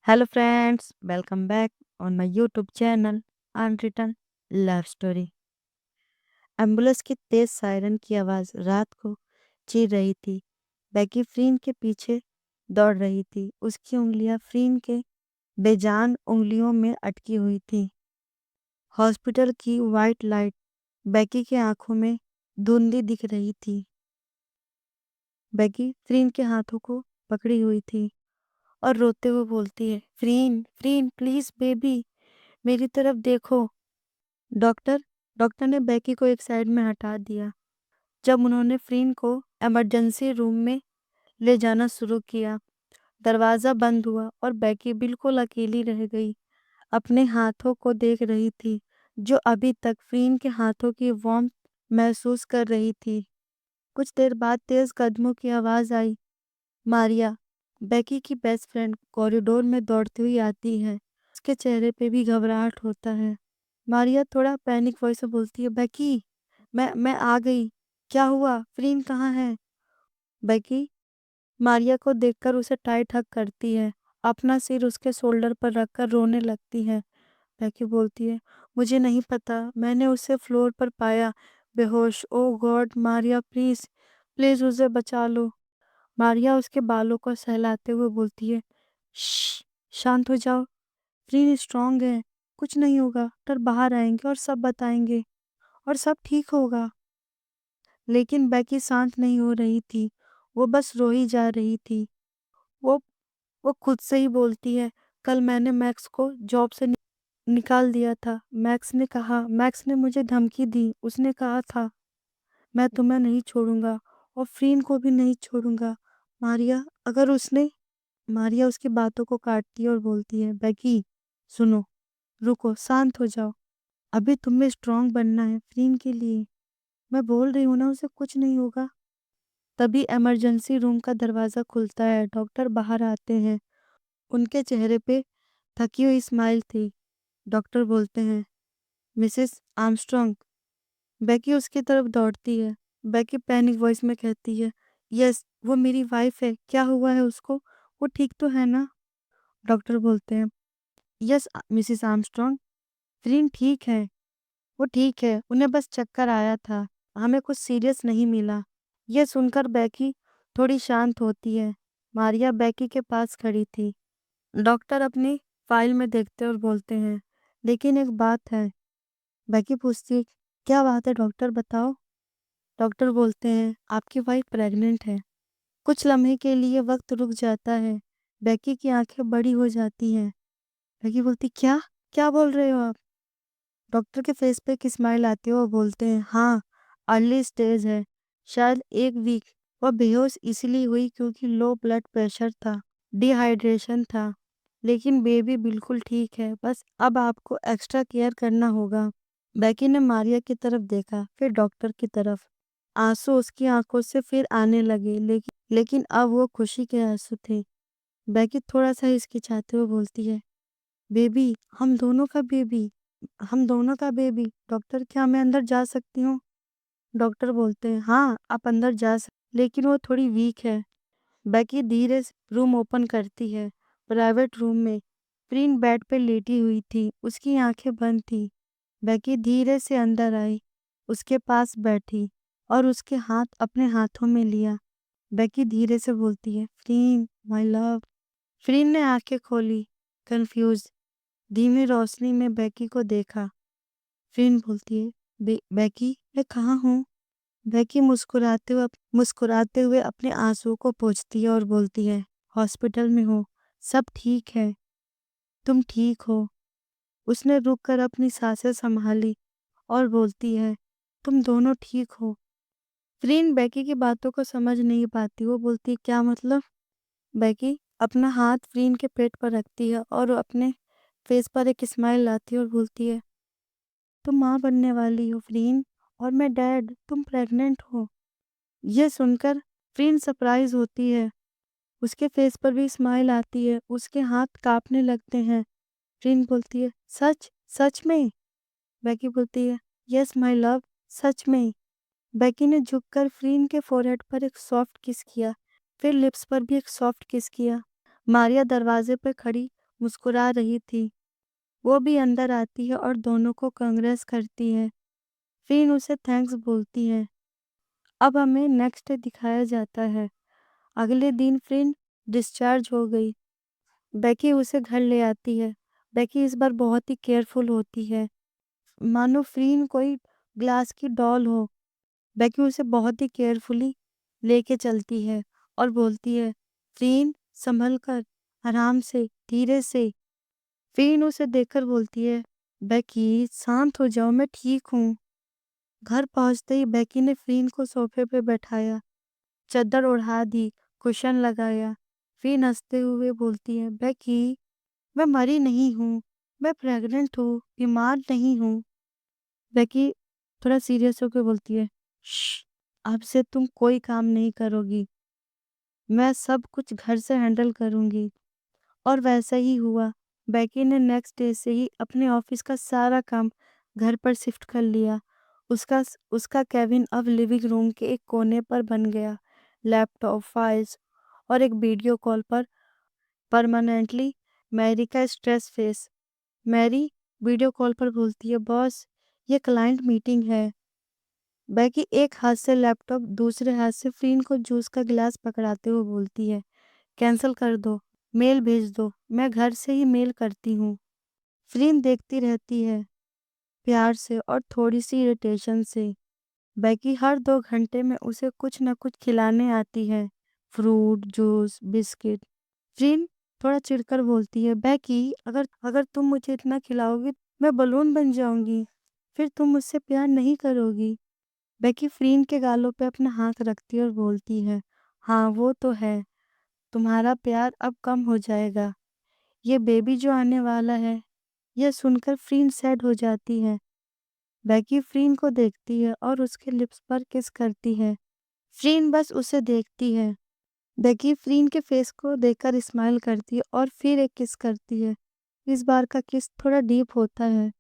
Hello friends, welcome back on my YouTube channel Unwritten Love Story। Ambulance की तेज siren की आवाज़ रात को चीर रही थी। बैकी फ्रीन के पीछे दौड़ रही थी। उसकी उंगलियां फ्रीन के बेजान उंगलियों में अटकी हुई थी। हॉस्पिटल की वाइट लाइट बैकी की आंखों में धुंधली दिख रही थी। बैकी फ्रीन के हाथों को पकड़ी हुई थी और रोते हुए बोलती है, फ्रीन फ्रीन प्लीज बेबी, मेरी तरफ देखो। डॉक्टर डॉक्टर ने बैकी को एक साइड में हटा दिया। जब उन्होंने फ्रीन को इमरजेंसी रूम में ले जाना शुरू किया, दरवाज़ा बंद हुआ और बैकी बिल्कुल अकेली रह गई। अपने हाथों को देख रही थी, जो अभी तक फ्रीन के हाथों की वार्मथ महसूस कर रही थी। कुछ देर बाद तेज कदमों की आवाज़ आई। मारिया, बैकी की बेस्ट फ्रेंड, कॉरिडोर में दौड़ती हुई आती है। उसके चेहरे पे भी घबराहट होता है। मारिया थोड़ा पैनिक वॉइस में बोलती है, बैकी, मैं आ गई। क्या हुआ? फ्रीन कहाँ है? बैकी मारिया को देखकर उसे टाइट हग करती है। अपना सिर उसके शोल्डर पर रखकर रोने लगती है। बैकी बोलती है, मुझे नहीं पता, मैंने उसे फ्लोर पर पाया, बेहोश। ओ गॉड मारिया, प्लीज प्लीज उसे बचा लो। मारिया उसके बालों को सहलाते हुए बोलती है, श्श, शांत हो जाओ। फ्रीन स्ट्रांग है, कुछ नहीं होगा। डॉक्टर बाहर आएंगे और सब बताएंगे और सब ठीक होगा। लेकिन बैकी शांत नहीं हो रही थी। वो बस रो ही जा रही थी। वो वो खुद से ही बोलती है, कल मैंने मैक्स को जॉब से निकाल दिया था। मैक्स ने मुझे धमकी दी। उसने कहा था, मैं तुम्हें नहीं छोड़ूंगा और फ्रीन को भी नहीं छोड़ूंगा। मारिया, अगर उसने मारिया उसकी बातों को काटती है और बोलती है, बैकी सुनो, रुको, शांत हो जाओ। अभी तुम्हें स्ट्रांग बनना है फ्रीन के लिए। मैं बोल रही हूँ ना, उसे कुछ नहीं होगा। तभी इमरजेंसी रूम का दरवाज़ा खुलता है। डॉक्टर बाहर आते हैं। उनके चेहरे पे थकी हुई स्माइल थी। डॉक्टर बोलते हैं, मिसेस आर्मस्ट्रॉन्ग। बैकी उसकी तरफ दौड़ती है। बैकी पैनिक वॉइस में कहती है, यस, वो मेरी वाइफ है। क्या हुआ है उसको? वो ठीक तो है ना? डॉक्टर बोलते हैं, यस मिसेस आर्मस्ट्रॉन्ग, फ्रीन ठीक है। वो ठीक है, उन्हें बस चक्कर आया था। हमें कुछ सीरियस नहीं मिला। यह सुनकर बैकी थोड़ी शांत होती है। मारिया बैकी के पास खड़ी थी। डॉक्टर अपनी फाइल में देखते और बोलते हैं, लेकिन एक बात है। बैकी पूछती है, क्या बात है डॉक्टर, बताओ। डॉक्टर बोलते हैं, आपकी वाइफ प्रेग्नेंट है। कुछ लम्हे के लिए वक्त रुक जाता है। बैकी की आंखें बड़ी हो जाती हैं। बैकी बोलती, क्या क्या बोल रहे हो आप? डॉक्टर के फेस पे एक स्माइल आती है और बोलते हैं, हाँ, अर्ली स्टेज है, शायद एक वीक। वह बेहोश इसलिए हुई क्योंकि लो ब्लड प्रेशर था, डिहाइड्रेशन था। लेकिन बेबी बिल्कुल ठीक है, बस अब आपको एक्स्ट्रा केयर करना होगा। बैकी ने मारिया की तरफ देखा, फिर डॉक्टर की तरफ। आंसू उसकी आंखों से फिर आने लगे, लेकिन अब वो खुशी के आंसू थे। बैकी थोड़ा सा हिचकिचाते हुए बोलती है, बेबी, हम दोनों का बेबी। डॉक्टर, क्या मैं अंदर जा सकती हूँ? डॉक्टर बोलते हैं, हाँ, आप अंदर जा सकते, लेकिन वो थोड़ी वीक है। बैकी धीरे से रूम ओपन करती है। प्राइवेट रूम में फ्रीन बेड पे लेटी हुई थी। उसकी आंखें बंद थी। बैकी धीरे से अंदर आई, उसके पास बैठी और उसके हाथ अपने हाथों में लिया। बैकी धीरे से बोलती है, फ्रीन माय लव। फ्रीन ने आंखें खोली, कंफ्यूज। धीमी रोशनी में बैकी को देखा। फ्रीन बोलती है, बैकी, मैं कहाँ हूँ? बैकी मुस्कुराते हुए अपने आंसुओं को पोंछती है और बोलती है, हॉस्पिटल में हो, सब ठीक है, तुम ठीक हो। उसने रुककर अपनी सांसें संभाली और बोलती है, तुम दोनों ठीक हो। फ्रीन बैकी की बातों को समझ नहीं पाती। वो बोलती है, क्या मतलब? बैकी अपना हाथ फ्रीन के पेट पर रखती है और अपने फेस पर एक स्माइल लाती है और बोलती है, तुम माँ बनने वाली हो फ्रीन, और मैं डैड, तुम प्रेग्नेंट हो। यह सुनकर फ्रीन सरप्राइज होती है। उसके फेस पर भी स्माइल आती है। उसके हाथ कांपने लगते हैं। फ्रीन बोलती है, सच सच में? बैकी बोलती है, यस माय लव, सच में। बैकी ने झुककर फ्रीन के फोरहेड पर एक सॉफ्ट किस किया, फिर लिप्स पर भी एक सॉफ्ट किस किया। मारिया दरवाजे पर खड़ी मुस्कुरा रही थी। वो भी अंदर आती है और दोनों को कांग्रेस करती है। फ्रीन उसे थैंक्स बोलती है। अब हमें नेक्स्ट डे दिखाया जाता है। अगले दिन फ्रीन डिस्चार्ज हो गई। बेकी उसे घर ले आती है। बेकी इस बार बहुत ही केयरफुल होती है, मानो फ्रीन कोई ग्लास की डॉल हो। बेकी उसे बहुत ही केयरफुली लेके चलती है और बोलती है, फ्रीन संभल कर, आराम से, धीरे से। फ्रीन उसे देखकर बोलती है, बेकी शांत हो जाओ, मैं ठीक हूँ। घर पहुंचते ही बेकी ने फ्रीन को सोफे पे बैठाया, चादर ओढ़ा दी, कुशन लगाया। फ्रीन हंसते हुए बोलती है, बेकी मैं मरी नहीं हूँ, मैं प्रेग्नेंट हूँ, बीमार नहीं हूँ। बेकी थोड़ा सीरियस होकर बोलती है, श्श, अब से तुम कोई काम नहीं करोगी, मैं सब कुछ घर से हैंडल करूंगी। और वैसा ही हुआ। बेकी ने नेक्स्ट डे से ही अपने ऑफिस का सारा काम घर पर शिफ्ट कर लिया। उसका केबिन अब लिविंग रूम के एक कोने पर बन गया। लैपटॉप, फाइल्स और एक वीडियो कॉल पर परमानेंटली मैरी का stress face. Mary video call पर बोलती है, बॉस ये क्लाइंट मीटिंग है। बेकी एक हाथ से लैपटॉप, दूसरे हाथ से फ्रीन को जूस का गिलास पकड़ाते हुए बोलती है, कैंसिल कर दो, मेल भेज दो, मैं घर से ही मेल करती हूँ। फ्रीन देखती रहती है, प्यार से और थोड़ी सी इरिटेशन से। बेकी हर 2 घंटे में उसे कुछ न कुछ खिलाने आती है, फ्रूट, जूस, बिस्किट। फ्रीन थोड़ा चिढ़कर बोलती है, बेकी अगर अगर तुम मुझे इतना खिलाओगी मैं बलून बन जाऊंगी, फिर तुम मुझसे प्यार नहीं करोगी। बेकी फ्रीन के गालों पे अपना हाथ रखती है और बोलती है, हाँ वो तो है, तुम्हारा प्यार अब कम हो जाएगा। ये बेबी जो आने वाला है। यह सुनकर फ्रीन सैड हो जाती है। बेकी फ्रीन को देखती है और उसके लिप्स पर किस करती है। फ्रीन बस उसे देखती है। बेकी फ्रीन के फेस को देखकर स्माइल करती है और फिर एक किस करती है। इस बार का किस थोड़ा डीप होता है।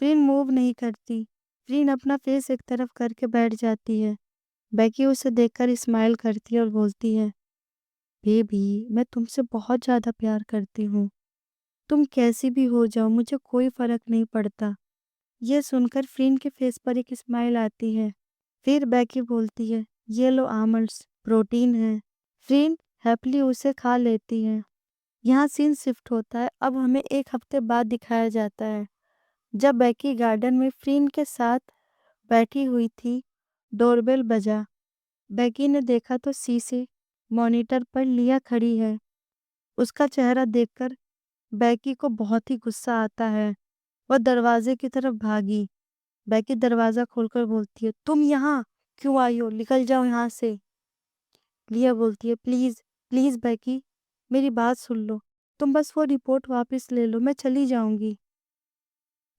फ्रीन मूव नहीं करती। फ्रीन अपना फेस एक तरफ करके बैठ जाती है। बेकी उसे देखकर स्माइल करती है और बोलती है, बेबी मैं तुमसे बहुत ज़्यादा प्यार करती हूँ। तुम कैसी भी हो जाओ मुझे कोई फर्क नहीं पड़ता। यह सुनकर फ्रीन के फेस पर एक स्माइल आती है। फिर बेकी बोलती है, ये लो आमंड्स, प्रोटीन है। फ्रीन हैप्पीली उसे खा लेती है। यहाँ सीन शिफ्ट होता है। अब हमें एक हफ्ते बाद दिखाया जाता है, जब बेकी गार्डन में फ्रीन के साथ बैठी हुई थी। डोरबेल बजा। बेकी ने देखा तो शीशे मॉनिटर पर लिया खड़ी है। उसका चेहरा देखकर बेकी को बहुत ही गुस्सा आता है। वह दरवाजे की तरफ भागी। बेकी दरवाजा खोलकर बोलती है, तुम यहाँ क्यों आई हो, निकल जाओ यहाँ से। लिया बोलती है, प्लीज प्लीज बेकी मेरी बात सुन लो, तुम बस वो रिपोर्ट वापस ले लो, मैं चली जाऊंगी।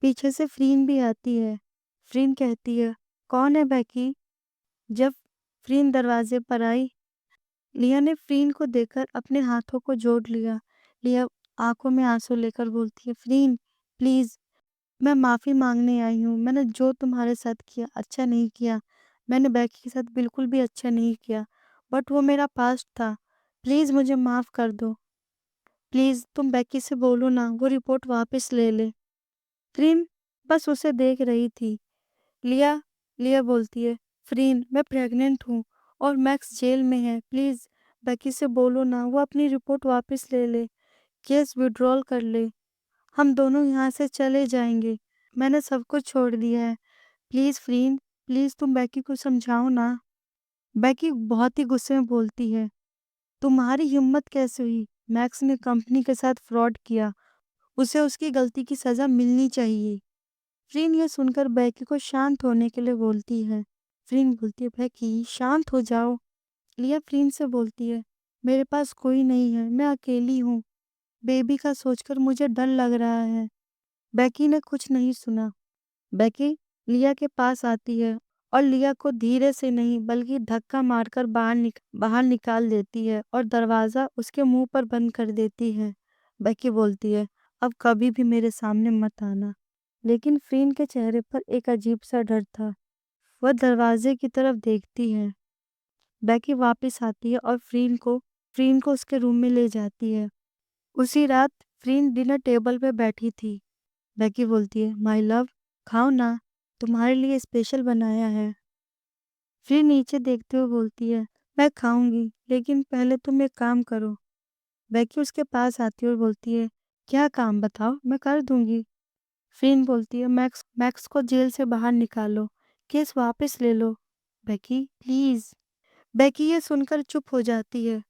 पीछे से फ्रीन भी आती है। फ्रीन कहती है, कौन है बेकी। जब फ्रीन दरवाजे पर आई, लिया ने फ्रीन को देखकर अपने हाथों को जोड़ लिया। लिया आंखों में आंसू लेकर बोलती है, फ्रीन प्लीज मैं माफ़ी मांगने आई हूँ। मैंने जो तुम्हारे साथ किया अच्छा नहीं किया। मैंने बेकी के साथ बिल्कुल भी अच्छा नहीं किया, बट वो मेरा पास्ट था। प्लीज़ मुझे माफ़ कर दो। प्लीज़ तुम बेकी से बोलो ना वो रिपोर्ट वापस ले ले। फ्रीन बस उसे देख रही थी। लिया लिया बोलती है, फ्रीन मैं प्रेग्नेंट हूँ और मैक्स जेल में है। प्लीज़ बेकी से बोलो ना वो अपनी रिपोर्ट वापस ले ले, केस विड्रॉल कर ले, हम दोनों यहाँ से चले जाएंगे। मैंने सब कुछ छोड़ दिया है। प्लीज़ फ्रीन, प्लीज़ तुम बेकी को समझाओ ना। बेकी बहुत ही गुस्से में बोलती है, तुम्हारी हिम्मत कैसे हुई। मैक्स ने कंपनी के साथ फ्रॉड किया, उसे उसकी गलती की सज़ा मिलनी चाहिए। फ्रीन यह सुनकर बेकी को शांत होने के लिए बोलती है। फ्रीन बोलती है, बेकी शांत हो जाओ। लिया फ्रीन से बोलती है, मेरे पास कोई नहीं है, मैं अकेली हूँ। बेबी का सोचकर मुझे डर लग रहा है। बेकी ने कुछ नहीं सुना। बेकी लिया के पास आती है और लिया को धीरे से नहीं बल्कि धक्का मारकर बाहर निकाल देती है और दरवाज़ा उसके मुंह पर बंद कर देती है। बेकी बोलती है, अब कभी भी मेरे सामने मत आना। लेकिन फ्रीन के चेहरे पर एक अजीब सा डर था। वह दरवाजे की तरफ देखती है। बेकी वापस आती है और फ्रीन को उसके रूम में ले जाती है। उसी रात फ्रीन डिनर टेबल पे बैठी थी। बेकी बोलती है, माय लव, खाओ ना, तुम्हारे लिए स्पेशल बनाया है। फ्रीन नीचे देखते हुए बोलती है, मैं खाऊंगी, लेकिन पहले तुम एक काम करो। बेकी उसके पास आती है और बोलती है, क्या काम बताओ, मैं कर दूंगी। फ्रीन बोलती है, मैक्स मैक्स को जेल से बाहर निकालो, केस वापस ले लो। बेकी प्लीज। बेकी ये सुनकर चुप हो जाती है।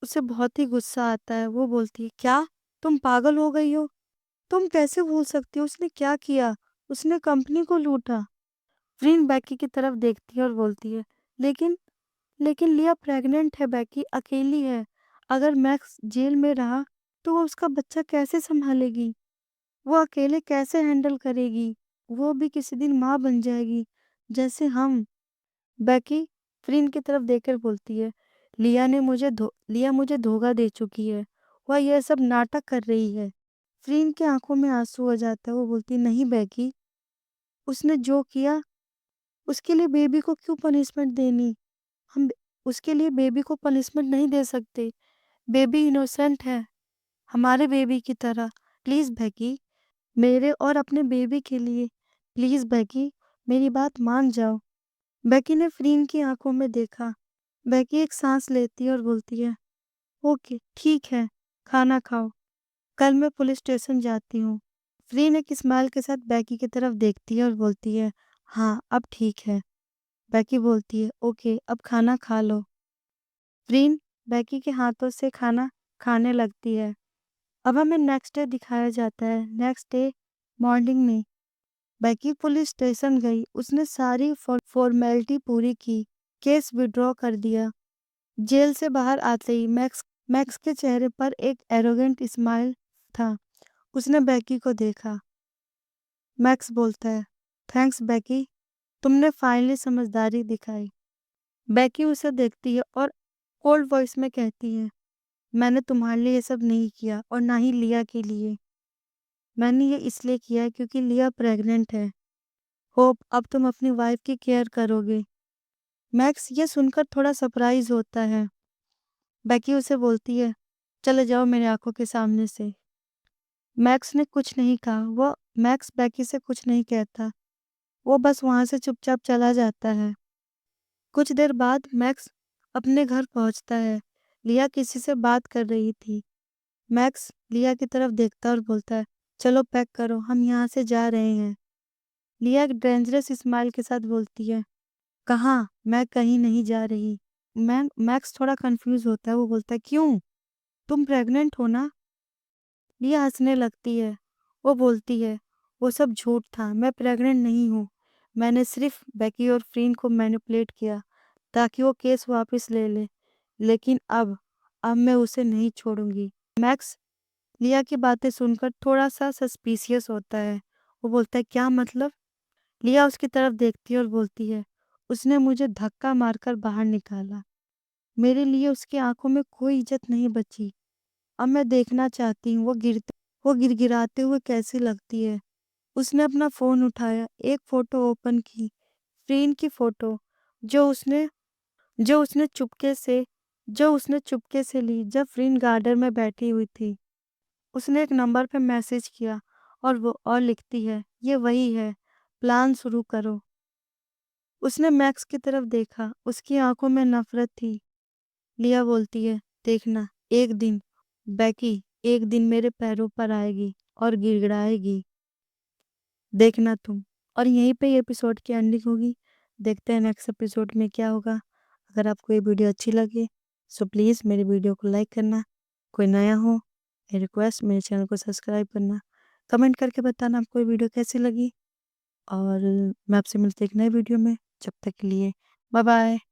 उसे बहुत ही गुस्सा आता है। वो बोलती है, क्या तुम पागल हो गई हो? तुम कैसे भूल सकती हो? उसने क्या किया? उसने कंपनी को लूटा। फ्रीन बेकी की तरफ देखती है और बोलती है, लेकिन लेकिन लिया प्रेग्नेंट है, बेकी अकेली है। अगर मैक्स जेल में रहा तो वो उसका बच्चा कैसे संभालेगी? वो अकेले कैसे हैंडल करेगी? वो भी किसी दिन माँ बन जाएगी, जैसे हम। बेकी फ्रीन की तरफ देखकर बोलती है, लिया मुझे धोखा दे चुकी है। वह यह सब नाटक कर रही है। फ्रीन की आंखों में आंसू आ जाता है। वो बोलती, नहीं बेकी, उसने जो किया उसके लिए बेबी को क्यों पनिशमेंट देनी? हम उसके लिए बेबी को पनिशमेंट नहीं दे सकते। बेबी इनोसेंट है, हमारे बेबी की तरह। प्लीज बेकी, मेरे और अपने बेबी के लिए, प्लीज बेकी, मेरी बात मान जाओ। बेकी ने फ्रीन की आंखों में देखा। बेकी एक सांस लेती है और बोलती है, ओके ठीक है, खाना खाओ, कल मैं पुलिस स्टेशन जाती हूँ। फ्रीन एक स्माइल के साथ बेकी की तरफ देखती है और बोलती है, हाँ अब ठीक है। बेकी बोलती है, ओके अब खाना खा लो। फ्रीन बेकी के हाथों से खाना खाने लगती है। अब हमें नेक्स्ट डे दिखाया जाता है। नेक्स्ट डे मॉर्निंग में बेकी पुलिस स्टेशन गई। उसने सारी फॉर्मेलिटी पूरी की, केस विड्रॉ कर दिया। जेल से बाहर आते ही मैक्स के चेहरे पर एक एरोगेंट स्माइल था। उसने बेकी को देखा। मैक्स बोलता है, थैंक्स बेकी, तुमने फाइनली समझदारी दिखाई। बेकी उसे देखती है और कोल्ड वॉइस में कहती है, मैंने तुम्हारे लिए ये सब नहीं किया, और ना ही लिया के लिए। मैंने ये इसलिए किया है क्योंकि लिया प्रेग्नेंट है। होप अब तुम अपनी वाइफ की केयर करोगे। मैक्स ये सुनकर थोड़ा सरप्राइज होता है। बेकी उसे बोलती है, चले जाओ मेरी आंखों के सामने से। मैक्स ने कुछ नहीं कहा। वो मैक्स बेकी से कुछ नहीं कहता। वो बस वहां से चुपचाप चला जाता है। कुछ देर बाद मैक्स अपने घर पहुंचता है। लिया किसी से बात कर रही थी। मैक्स लिया की तरफ देखता है और बोलता है, चलो पैक करो, हम यहाँ से जा रहे हैं। लिया एक डेंजरस स्माइल के साथ बोलती है, कहाँ? मैं कहीं नहीं जा रही। मैक्स थोड़ा कंफ्यूज होता है। वो बोलता है, क्यों? तुम प्रेग्नेंट हो ना? लिया हंसने लगती है। वो बोलती है, वो सब झूठ था, मैं प्रेग्नेंट नहीं हूँ। मैंने सिर्फ बेकी और फ्रीन को मैनिपुलेट किया ताकि वो केस वापस ले ले। लेकिन अब मैं उसे नहीं छोड़ूंगी। मैक्स लिया की बातें सुनकर थोड़ा सा सस्पिशियस होता है। वो बोलता है, क्या मतलब? लिया उसकी तरफ देखती है और बोलती है, उसने मुझे धक्का मारकर बाहर निकाला। मेरे लिए उसकी आंखों में कोई इज्जत नहीं बची। अब मैं देखना चाहती हूँ वो गिड़गिड़ाते हुए कैसी लगती है। उसने अपना फोन उठाया, एक फोटो ओपन की, फ्रीन की फोटो, जो उसने जो उसने चुपके से जो उसने चुपके से ली जब फ्रीन गार्डन में बैठी हुई थी। उसने एक नंबर पे मैसेज किया और लिखती है, ये वही है, प्लान शुरू करो। उसने मैक्स की तरफ देखा। उसकी आंखों में नफरत थी। लिया बोलती है, देखना, एक दिन बेकी एक दिन मेरे पैरों पर आएगी और गिड़गिड़ाएगी, देखना तुम। और यहीं पे ये एपिसोड की एंडिंग होगी। देखते हैं नेक्स्ट एपिसोड में क्या होगा। अगर आपको ये वीडियो अच्छी लगे सो प्लीज़ मेरे वीडियो को लाइक करना। कोई नया हो, ये रिक्वेस्ट, मेरे चैनल को सब्सक्राइब करना। कमेंट करके बताना आपको ये वीडियो कैसी लगी। और मैं आपसे मिलती एक नए वीडियो में। जब तक के लिए बाय बाय।